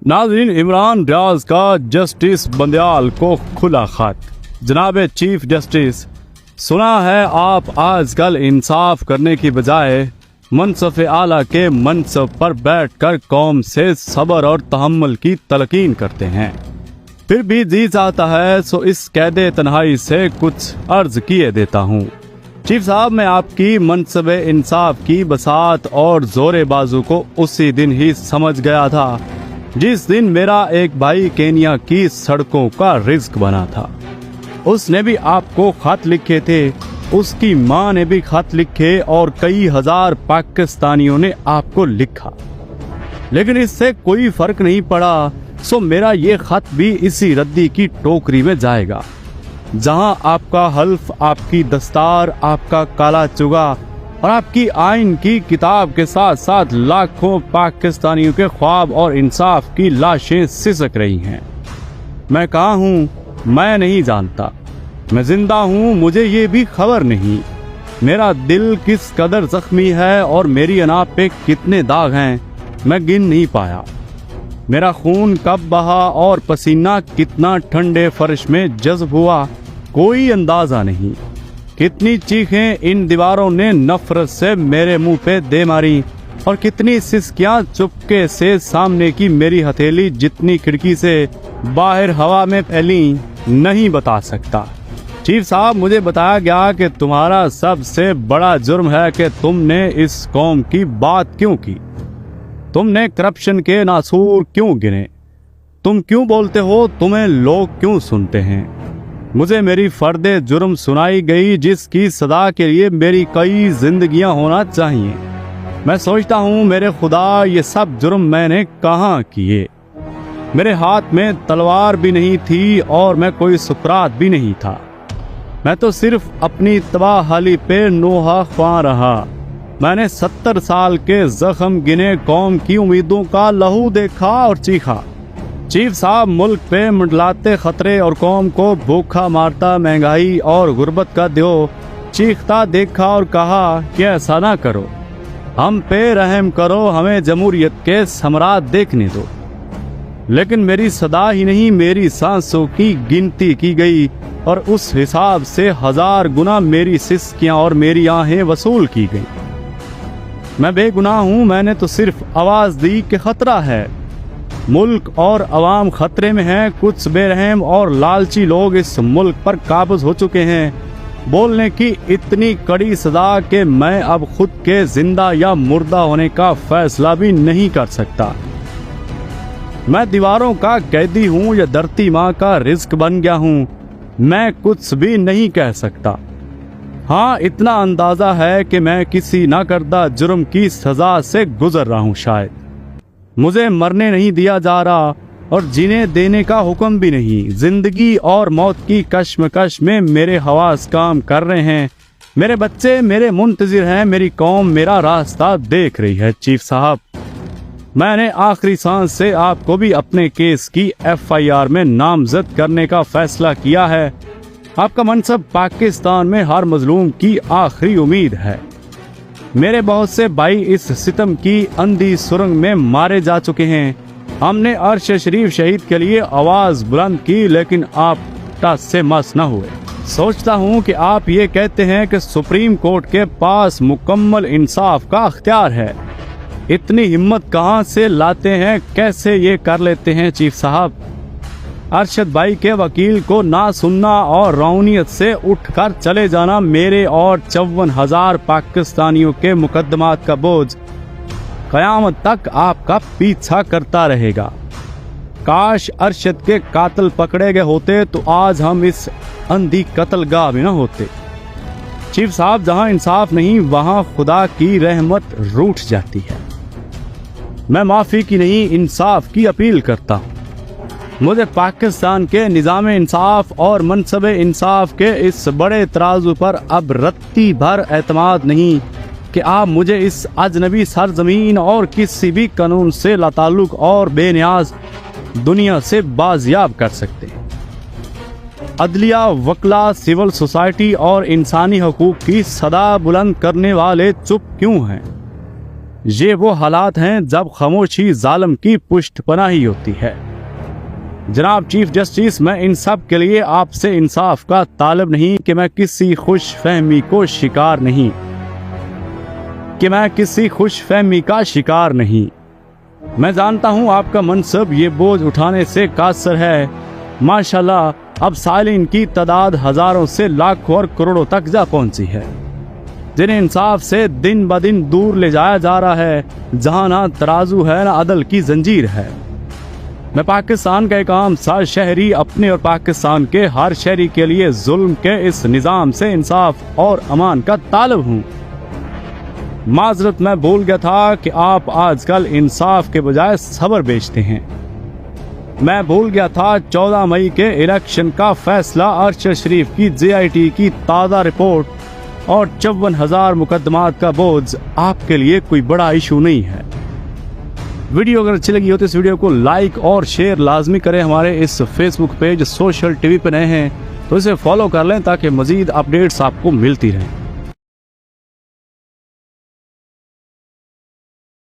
नाज़रीन, इमरान रियाज का जस्टिस बंदयाल को खुला खत। जनाब चीफ जस्टिस, सुना है आप आजकल इंसाफ करने की बजाय मनसब आला के मनसब पर बैठकर कौम से सब्र और तहम्मुल की तलकीन करते हैं। फिर भी जी चाहता है सो इस कैदे तन्हाई से कुछ अर्ज किए देता हूँ। चीफ साहब, मैं आपकी मनसब इंसाफ की बसात और जोरे बाजू को उसी दिन ही समझ गया था जिस दिन मेरा एक भाई केनिया की सड़कों का रिज्क बना था। उसने भी आपको खत लिखे थे, उसकी माँ ने भी खत लिखे और कई हजार पाकिस्तानियों ने आपको लिखा, लेकिन इससे कोई फर्क नहीं पड़ा। सो मेरा ये खत भी इसी रद्दी की टोकरी में जाएगा, जहां आपका हल्फ, आपकी दस्तार, आपका काला चुगा और आपकी आइन की किताब के साथ साथ लाखों पाकिस्तानियों के ख्वाब और इंसाफ की लाशें सिसक रही हैं। मैं कहाँ हूँ मैं नहीं जानता, मैं जिंदा हूँ मुझे ये भी खबर नहीं। मेरा दिल किस कदर जख्मी है और मेरी अनाप पे कितने दाग हैं मैं गिन नहीं पाया। मेरा खून कब बहा और पसीना कितना ठंडे फर्श में जज्ब हुआ कोई अंदाजा नहीं। कितनी चीखें इन दीवारों ने नफरत से मेरे मुंह पे दे मारी और कितनी सिसकियां चुपके से सामने की मेरी हथेली जितनी खिड़की से बाहर हवा में फैली नहीं बता सकता। चीफ साहब, मुझे बताया गया कि तुम्हारा सबसे बड़ा जुर्म है कि तुमने इस कौम की बात क्यों की, तुमने करप्शन के नासूर क्यों गिने, तुम क्यों बोलते हो, तुम्हें लोग क्यों सुनते हैं। मुझे मेरी फर्दे जुर्म सुनाई गई जिसकी सदा के लिए मेरी कई जिंदगियां होना चाहिए। मैं सोचता हूँ मेरे खुदा ये सब जुर्म मैंने कहाँ किए। मेरे हाथ में तलवार भी नहीं थी और मैं कोई सुकरात भी नहीं था। मैं तो सिर्फ अपनी तबाहाली पे नोहा ख्वां रहा। मैंने 70 साल के जख्म गिने, कौम की उम्मीदों का लहू देखा और चीखा। चीफ साहब, मुल्क पे मंडलाते खतरे और कौम को भूखा मारता महंगाई और गुर्बत का देव चीखता देखा और कहा कि ऐसा ना करो, हम पे रहम करो, हमें जमहूरियत के सम्राट देखने दो। लेकिन मेरी सदा ही नहीं, मेरी सांसों की गिनती की गई और उस हिसाब से 1000 गुना मेरी सिसकियां और मेरी आहें वसूल की गई। मैं बेगुनाह हूँ, मैंने तो सिर्फ आवाज दी कि खतरा है, मुल्क और अवाम खतरे में हैं। कुछ बेरहम और लालची लोग इस मुल्क पर काबज हो चुके हैं। बोलने की इतनी कड़ी सजा कि मैं अब खुद के जिंदा या मुर्दा होने का फैसला भी नहीं कर सकता। मैं दीवारों का कैदी हूँ या धरती माँ का रिज्क बन गया हूँ, मैं कुछ भी नहीं कह सकता। हाँ, इतना अंदाजा है कि मैं किसी नाकर्दा जुर्म की सजा से गुजर रहा हूँ। शायद मुझे मरने नहीं दिया जा रहा और जीने देने का हुक्म भी नहीं। जिंदगी और मौत की कश्मकश में मेरे हवास काम कर रहे हैं, मेरे बच्चे मेरे मुंतजिर हैं, मेरी कौम मेरा रास्ता देख रही है। चीफ साहब, मैंने आखिरी सांस से आपको भी अपने केस की FIR में नामजद करने का फैसला किया है। आपका मनसब पाकिस्तान में हर मजलूम की आखिरी उम्मीद है। मेरे बहुत से भाई इस सितम की अंधी सुरंग में मारे जा चुके हैं। हमने अर्श शरीफ शहीद के लिए आवाज बुलंद की, लेकिन आप टस से मस न हुए। सोचता हूँ कि आप ये कहते हैं कि सुप्रीम कोर्ट के पास मुकम्मल इंसाफ का अख्तियार है। इतनी हिम्मत कहाँ से लाते हैं, कैसे ये कर लेते हैं चीफ साहब। अरशद भाई के वकील को ना सुनना और रौनियत से उठकर चले जाना मेरे और 54,000 पाकिस्तानियों के मुकदमात का बोझ कयामत तक आपका पीछा करता रहेगा। काश अरशद के कातिल पकड़े गए होते तो आज हम इस अंधी कत्लगाह में न होते। चीफ साहब, जहां इंसाफ नहीं वहां खुदा की रहमत रूठ जाती है। मैं माफी की नहीं, इंसाफ की अपील करता हूं। मुझे पाकिस्तान के निज़ाम इंसाफ और मनसब इंसाफ के इस बड़े तराजू पर अब रत्ती भर एतमाद नहीं कि आप मुझे इस अजनबी सरजमीन और किसी भी कानून से लाताल्लुक और बेनियाज दुनिया से बाजियाब कर सकते हैं। अदलिया, वकला, सिविल सोसाइटी और इंसानी हकूक की सदा बुलंद करने वाले चुप क्यों हैं? یہ وہ حالات ہیں جب خاموشی ظالم کی پشت پناہی ہوتی ہے۔ جناب چیف جسٹس، میں ان سب کے لیے آپ سے انصاف کا طالب نہیں کہ میں کسی خوش فہمی کا شکار نہیں۔ میں جانتا ہوں آپ کا منصب یہ بوجھ اٹھانے سے قاصر ہے۔ ماشاءاللہ اب سائلین کی تعداد ہزاروں سے لاکھوں اور کروڑوں تک جا پہنچی ہے، جنہیں انصاف سے دن بدن دور لے جایا جا رہا ہے، جہاں نہ ترازو ہے نہ عدل کی زنجیر ہے۔ میں پاکستان کا ایک عام سا شہری اپنے اور پاکستان کے ہر شہری کے لیے ظلم کے اس نظام سے انصاف اور امان کا طالب ہوں۔ معذرت، میں بھول گیا تھا کہ آپ آج کل انصاف کے بجائے صبر بیچتے ہیں۔ میں بھول گیا تھا 14 مئی کے الیکشن کا فیصلہ، ارشد شریف کی JIT کی تازہ رپورٹ اور 54,000 مقدمات کا بوجھ آپ کے لیے کوئی بڑا ایشو نہیں ہے۔ ویڈیو اگر اچھی لگی ہو تو اس ویڈیو کو لائک اور شیئر لازمی کریں۔ ہمارے اس فیس بک پیج سوشل TV پہ نئے ہیں تو اسے فالو کر لیں تاکہ مزید اپڈیٹس آپ کو ملتی رہیں۔